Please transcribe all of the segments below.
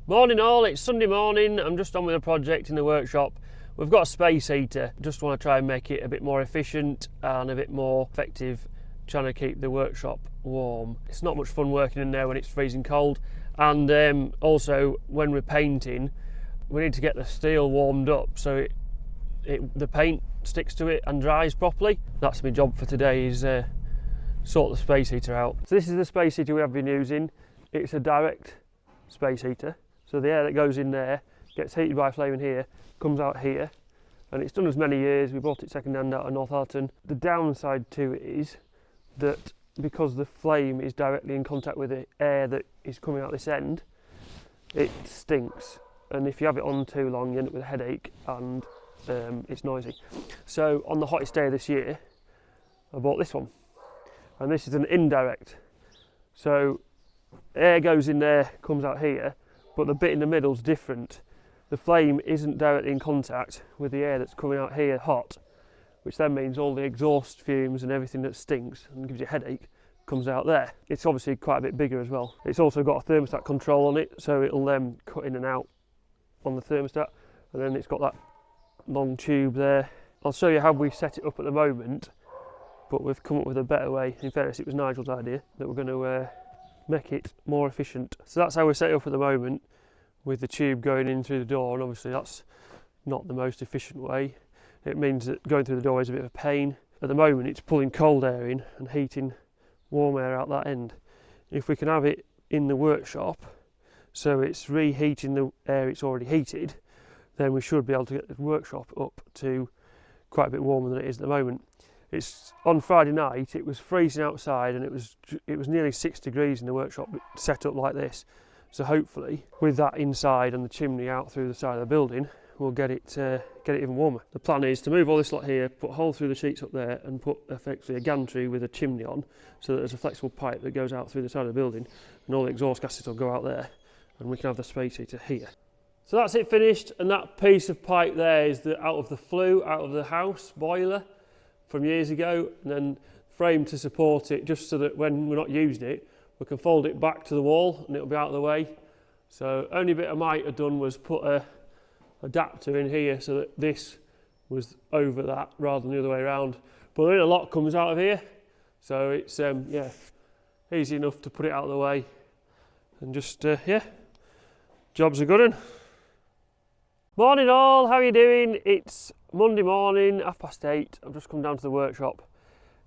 Morning all, it's Sunday morning. I'm just on with a project in the workshop. We've got a space heater. Just want to try and make it a bit more efficient and a bit more effective, trying to keep the workshop warm. It's not much fun working in there when it's freezing cold, and also when we're painting we need to get the steel warmed up so the paint sticks to it and dries properly. That's my job for today, is sort the space heater out. So this is the space heater we have been using. It's a direct space heater. So the air that goes in there gets heated by a flame in here, comes out here, and it's done as many years. We bought it second hand out of North Hudson. The downside to it is that because the flame is directly in contact with the air that is coming out this end, it stinks. And if you have it on too long, you end up with a headache, and it's noisy. So on the hottest day of this year, I bought this one. And this is an indirect. So air goes in there, comes out here, but the bit in the middle is different. The flame isn't directly in contact with the air that's coming out here hot, which then means all the exhaust fumes and everything that stinks and gives you a headache comes out there. It's obviously quite a bit bigger as well. It's also got a thermostat control on it, so it'll cut in and out on the thermostat, and then it's got that long tube there. I'll show you how we set it up at the moment, but we've come up with a better way. In fairness, it was Nigel's idea that we're going to make it more efficient. So that's how we're set up at the moment, with the tube going in through the door, and obviously that's not the most efficient way. It means that going through the door is a bit of a pain. At the moment it's pulling cold air in and heating warm air out that end. If we can have it in the workshop so it's reheating the air it's already heated, then we should be able to get the workshop up to quite a bit warmer than it is at the moment. It's on Friday night, it was freezing outside, and it was nearly 6 degrees in the workshop set up like this. So hopefully with that inside and the chimney out through the side of the building, we'll get it even warmer. The plan is to move all this lot here, put a hole through the sheets up there, and put effectively a gantry with a chimney on, so that there's a flexible pipe that goes out through the side of the building, and all the exhaust gases will go out there, and we can have the space heater here. So that's it finished, and that piece of pipe there is out of the flue, out of the house boiler from years ago, and then frame to support it, just so that when we're not using it, we can fold it back to the wall and it'll be out of the way. So only bit I might have done was put a adapter in here so that this was over that rather than the other way around. But then a lot comes out of here, so it's yeah, easy enough to put it out of the way, and just yeah, job's a good one. Morning all, how are you doing? It's Monday morning, 8:30. I've just come down to the workshop.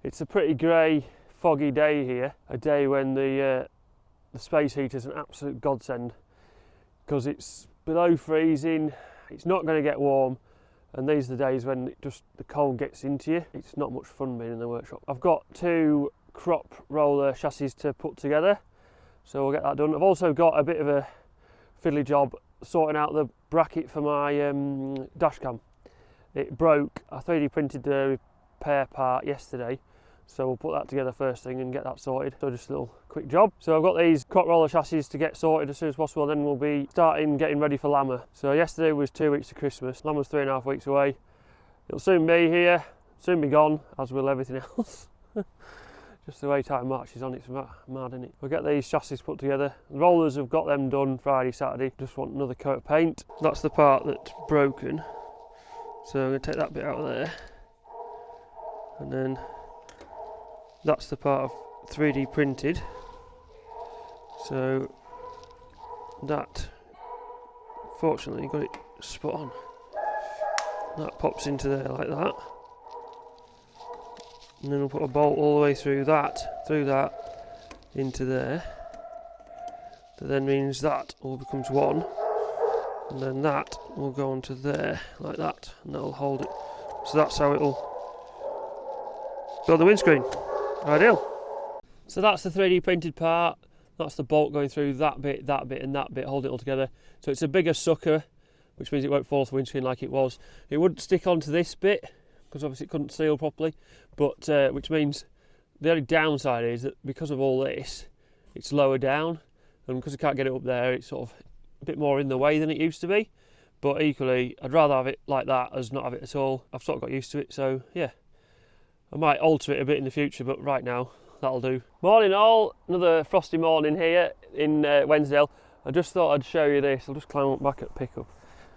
It's a pretty grey, foggy day here, a day when the space heater is an absolute godsend, because it's below freezing, it's not going to get warm, and these are the days when the cold gets into you. It's not much fun being in the workshop. I've got 2 crop roller chassis to put together, so we'll get that done. I've also got a bit of a fiddly job sorting out the bracket for my dash cam. It broke. I 3D printed the repair part yesterday, so we'll put that together first thing and get that sorted. So just a little quick job. So I've got these crop roller chassis to get sorted as soon as possible, then we'll be getting ready for Lammer. So yesterday was 2 weeks to Christmas. Lammer's 3.5 weeks away. It'll soon be here, soon be gone, as will everything else. Just the way time marches on, it's mad, isn't it? We'll get these chassis put together. The rollers have got them done Friday, Saturday. Just want another coat of paint. That's the part that's broken. So I'm going to take that bit out of there. And then that's the part I've 3D printed. So that, fortunately, got it spot on. That pops into there like that. And then we'll put a bolt all the way through that, into there. That then means that all becomes one, and then that will go onto there, like that, and that'll hold it. So that's how it'll build the windscreen. Ideal. So that's the 3D printed part. That's the bolt going through that bit, and that bit, hold it all together. So it's a bigger sucker, which means it won't fall off the windscreen like it was. It would stick onto this bit, because obviously it couldn't seal properly, but which means the only downside is that because of all this, it's lower down, and because I can't get it up there, it's sort of a bit more in the way than it used to be. But equally, I'd rather have it like that as not have it at all. I've sort of got used to it, so yeah. I might alter it a bit in the future, but right now, that'll do. Morning all, another frosty morning here in Wensleydale. I just thought I'd show you this. I'll just climb up back at pickup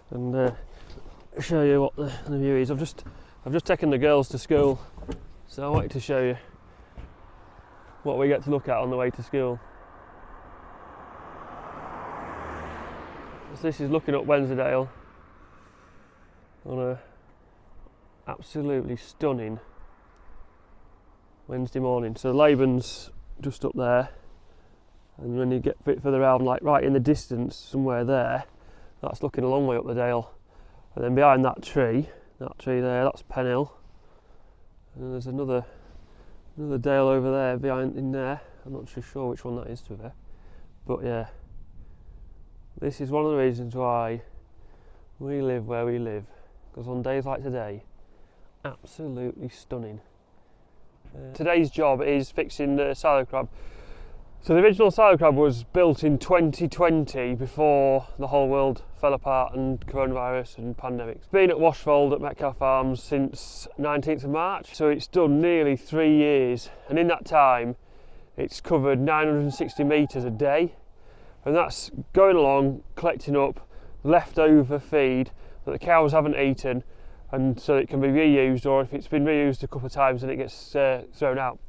and show you what the view is. I've just taken the girls to school, so I wanted to show you what we get to look at on the way to school. So this is looking up Wensleydale on a absolutely stunning Wednesday morning. So Laban's just up there, and when you get a bit further around, like right in the distance somewhere there, that's looking a long way up the dale. And then behind that tree there, that's Penhill. And there's another dale over there behind in there. I'm not too sure which one that is to there. But yeah, this is one of the reasons why we live where we live, because on days like today, absolutely stunning. Today's job is fixing the silo crab. So the original silo crab was built in 2020, before the whole world fell apart and coronavirus and pandemics. It's been at Washfold at Metcalfe Farms since 19th of March, so it's done nearly 3 years, and in that time it's covered 960 metres a day, and that's going along collecting up leftover feed that the cows haven't eaten, and so it can be reused, or if it's been reused a couple of times then it gets thrown out.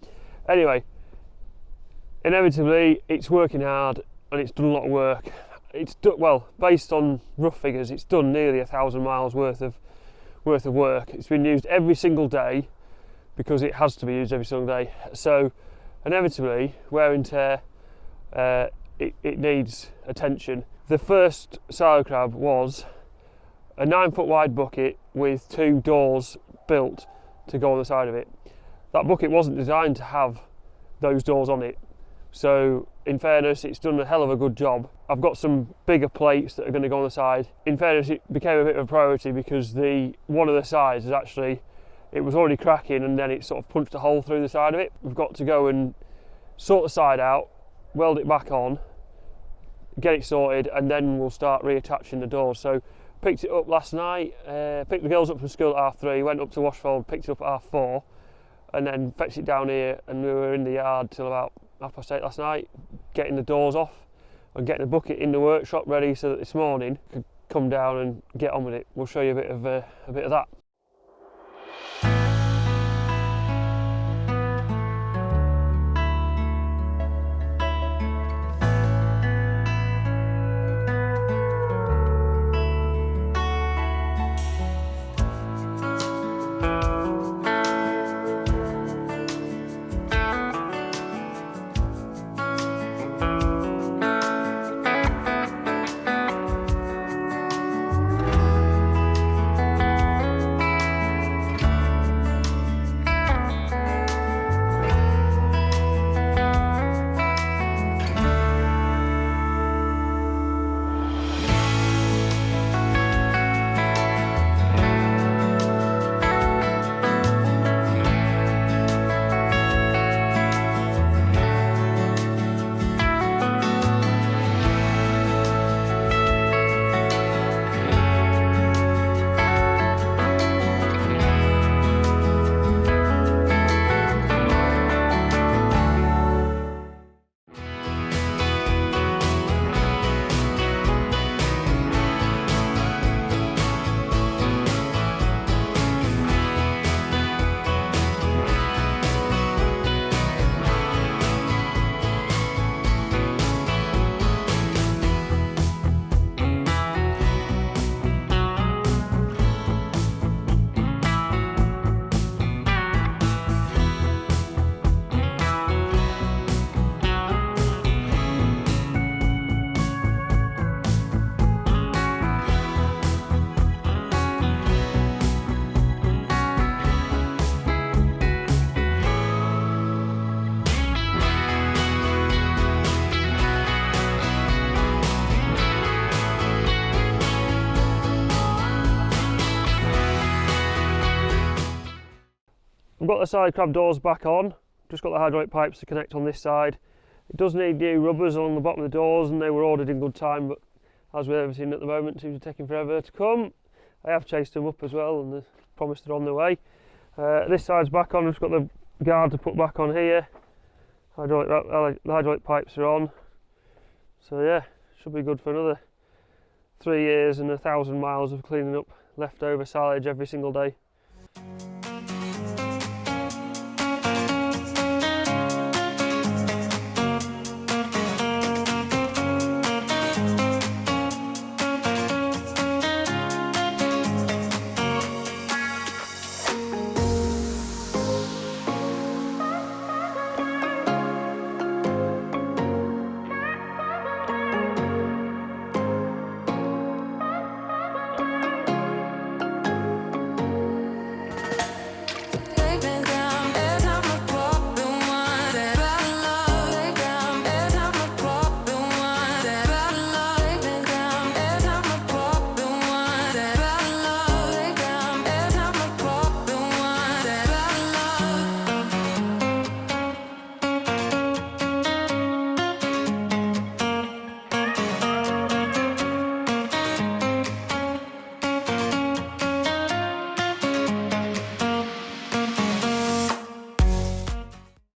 Anyway, inevitably it's working hard and it's done a lot of work. It's done, well, based on rough figures, it's done nearly 1,000 miles worth of work. It's been used every single day because it has to be used every single day. So inevitably, wear and tear, it needs attention. The first silo crab was a 9-foot wide bucket with 2 doors built to go on the side of it. That bucket wasn't designed to have those doors on it. So in fairness, it's done a hell of a good job. I've got some bigger plates that are going to go on the side. In fairness, it became a bit of a priority because one of the sides is actually, it was already cracking and then it sort of punched a hole through the side of it. We've got to go and sort the side out, weld it back on, get it sorted, and then we'll start reattaching the doors. So picked it up last night, picked the girls up from school at 3:30, went up to Washfold, picked it up at 4:30, and then fetched it down here, and we were in the yard till about 8:30 last night, getting the doors off and getting the bucket in the workshop ready so that this morning I could come down and get on with it. We'll show you a bit of that. I've got the side crab doors back on, just got the hydraulic pipes to connect on this side. It does need new rubbers along the bottom of the doors, and they were ordered in good time, but as with everything at the moment, it seems to be taking forever to come. I have chased them up as well and they promised they're on their way. This side's back on, I've just got the guard to put back on here. The hydraulic pipes are on. So yeah, should be good for another 3 years and 1,000 miles of cleaning up leftover silage every single day.